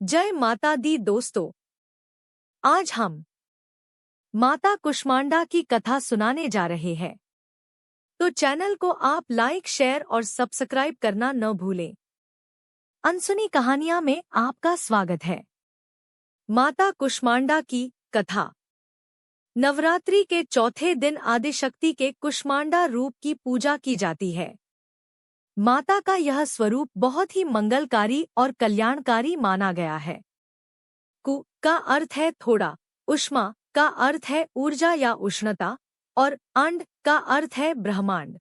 जय माता दी दोस्तों। आज हम माता कुष्मांडा की कथा सुनाने जा रहे हैं, तो चैनल को आप लाइक, शेयर और सब्सक्राइब करना न भूलें। अनसुनी कहानियां में आपका स्वागत है। माता कुष्मांडा की कथा। नवरात्रि के चौथे दिन आदिशक्ति के कुष्मांडा रूप की पूजा की जाती है। माता का यह स्वरूप बहुत ही मंगलकारी और कल्याणकारी माना गया है। कु का अर्थ है थोड़ा, उष्मा का अर्थ है ऊर्जा या उष्णता, और अंड का अर्थ है ब्रह्मांड।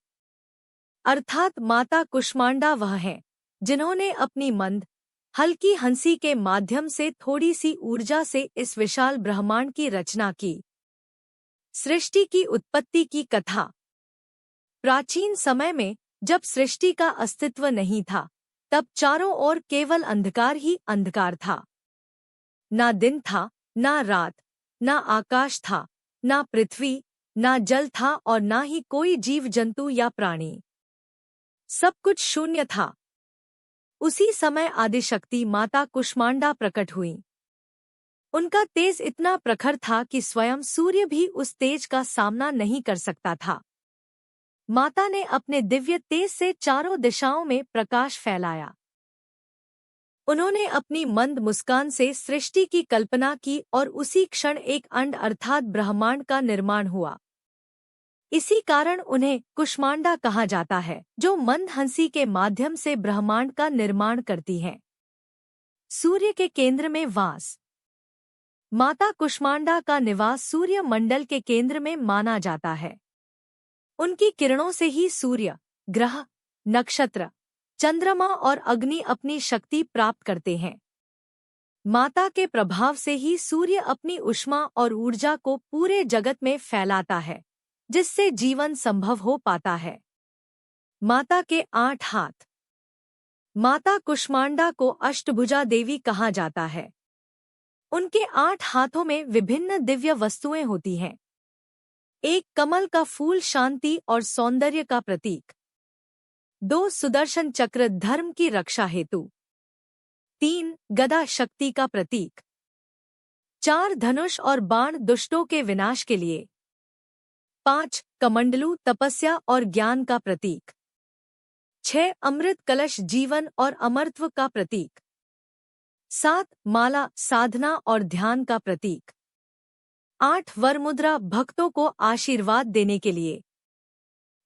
अर्थात माता कुष्मांडा वह है जिन्होंने अपनी मंद हल्की हंसी के माध्यम से थोड़ी सी ऊर्जा से इस विशाल ब्रह्मांड की रचना की। सृष्टि की उत्पत्ति की कथा। प्राचीन समय में जब सृष्टि का अस्तित्व नहीं था, तब चारों ओर केवल अंधकार ही अंधकार था। ना दिन था, ना रात, ना आकाश था, ना पृथ्वी, ना जल था और ना ही कोई जीव जंतु या प्राणी। सब कुछ शून्य था। उसी समय आदिशक्ति माता कुष्मांडा प्रकट हुई। उनका तेज इतना प्रखर था कि स्वयं सूर्य भी उस तेज का सामना नहीं कर सकता था। माता ने अपने दिव्य तेज से चारों दिशाओं में प्रकाश फैलाया। उन्होंने अपनी मंद मुस्कान से सृष्टि की कल्पना की और उसी क्षण एक अंड अर्थात ब्रह्मांड का निर्माण हुआ। इसी कारण उन्हें कुष्मांडा कहा जाता है, जो मंद हंसी के माध्यम से ब्रह्मांड का निर्माण करती है। सूर्य के केंद्र में वास। माता कुष्मांडा का निवास सूर्य मंडल के केंद्र में माना जाता है। उनकी किरणों से ही सूर्य, ग्रह, नक्षत्र, चंद्रमा और अग्नि अपनी शक्ति प्राप्त करते हैं। माता के प्रभाव से ही सूर्य अपनी ऊष्मा और ऊर्जा को पूरे जगत में फैलाता है, जिससे जीवन संभव हो पाता है। माता के 8 हाथ। माता कुष्मांडा को अष्टभुजा देवी कहा जाता है। उनके 8 हाथों में विभिन्न दिव्य वस्तुएं होती हैं। एक कमल का फूल शांति और सौंदर्य का प्रतीक। 2 सुदर्शन चक्र धर्म की रक्षा हेतु। 3 गदा शक्ति का प्रतीक। 4 धनुष और बाण दुष्टों के विनाश के लिए। 5 कमंडलू तपस्या और ज्ञान का प्रतीक। 6 अमृत कलश जीवन और अमरत्व का प्रतीक। 7 माला साधना और ध्यान का प्रतीक। 8 वरमुद्रा भक्तों को आशीर्वाद देने के लिए।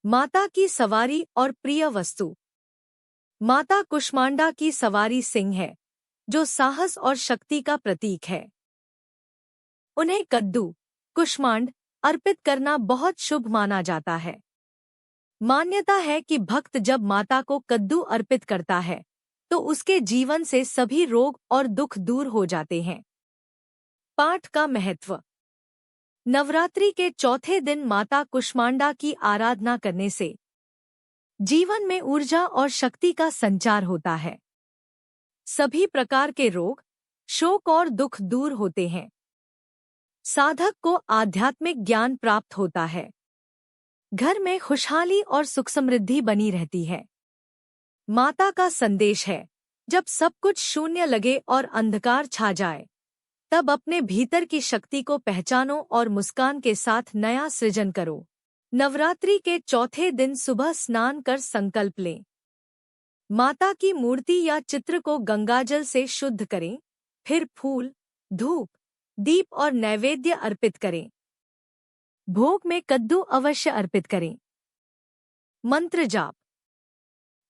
माता की सवारी और प्रिय वस्तु। माता कुष्मांडा की सवारी सिंह है, जो साहस और शक्ति का प्रतीक है। उन्हें कद्दू, कुष्मांड अर्पित करना बहुत शुभ माना जाता है। मान्यता है कि भक्त जब माता को कद्दू अर्पित करता है, तो उसके जीवन से सभी रोग और दुख दूर हो जाते हैं। पाठ का महत्व। नवरात्रि के चौथे दिन माता कुष्मांडा की आराधना करने से जीवन में ऊर्जा और शक्ति का संचार होता है। सभी प्रकार के रोग, शोक और दुख दूर होते हैं। साधक को आध्यात्मिक ज्ञान प्राप्त होता है। घर में खुशहाली और सुख समृद्धि बनी रहती है। माता का संदेश है, जब सब कुछ शून्य लगे और अंधकार छा जाए, तब अपने भीतर की शक्ति को पहचानो और मुस्कान के साथ नया सृजन करो। नवरात्रि के चौथे दिन सुबह स्नान कर संकल्प लें। माता की मूर्ति या चित्र को गंगाजल से शुद्ध करें, फिर फूल, धूप, दीप और नैवेद्य अर्पित करें। भोग में कद्दू अवश्य अर्पित करें। मंत्र जाप।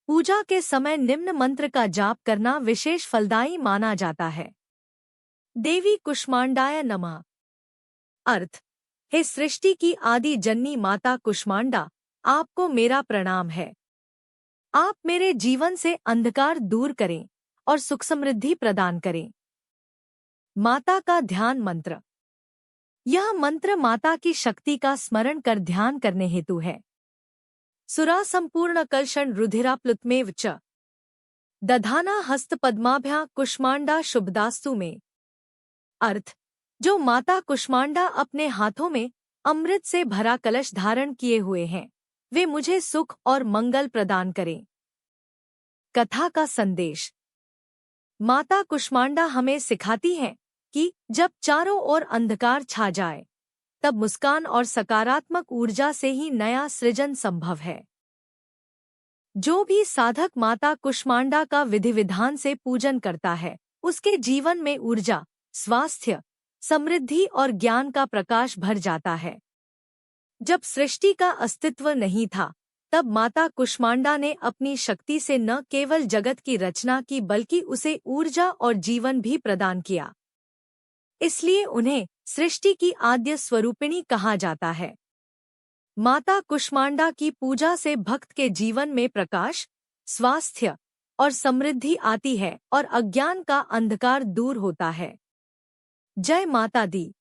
पूजा के समय निम्न मंत्र का जाप करना विशेष फलदायी माना जाता है। देवी कुष्मांडाय नमः। अर्थ, हे सृष्टि की आदि जननी माता कुष्मांडा, आपको मेरा प्रणाम है। आप मेरे जीवन से अंधकार दूर करें और सुख समृद्धि प्रदान करें। माता का ध्यान मंत्र। यह मंत्र माता की शक्ति का स्मरण कर ध्यान करने हेतु है। सुरा संपूर्ण कलशण रुधिराप्लुतमेव च दधाना हस्त पद्माभ्या कुष्मांडा शुभदास्तु में। अर्थ, जो माता कुष्मांडा अपने हाथों में अमृत से भरा कलश धारण किए हुए हैं, वे मुझे सुख और मंगल प्रदान करें। कथा का संदेश। माता कुष्मांडा हमें सिखाती हैं कि जब चारों ओर अंधकार छा जाए, तब मुस्कान और सकारात्मक ऊर्जा से ही नया सृजन संभव है। जो भी साधक माता कुष्मांडा का विधि विधान से पूजन करता है, उसके जीवन में ऊर्जा, स्वास्थ्य, समृद्धि और ज्ञान का प्रकाश भर जाता है। जब सृष्टि का अस्तित्व नहीं था, तब माता कुष्मांडा ने अपनी शक्ति से न केवल जगत की रचना की बल्कि उसे ऊर्जा और जीवन भी प्रदान किया। इसलिए उन्हें सृष्टि की आद्य स्वरूपिणी कहा जाता है। माता कुष्मांडा की पूजा से भक्त के जीवन में प्रकाश, स्वास्थ्य और समृद्धि आती है और अज्ञान का अंधकार दूर होता है। जय माता दी।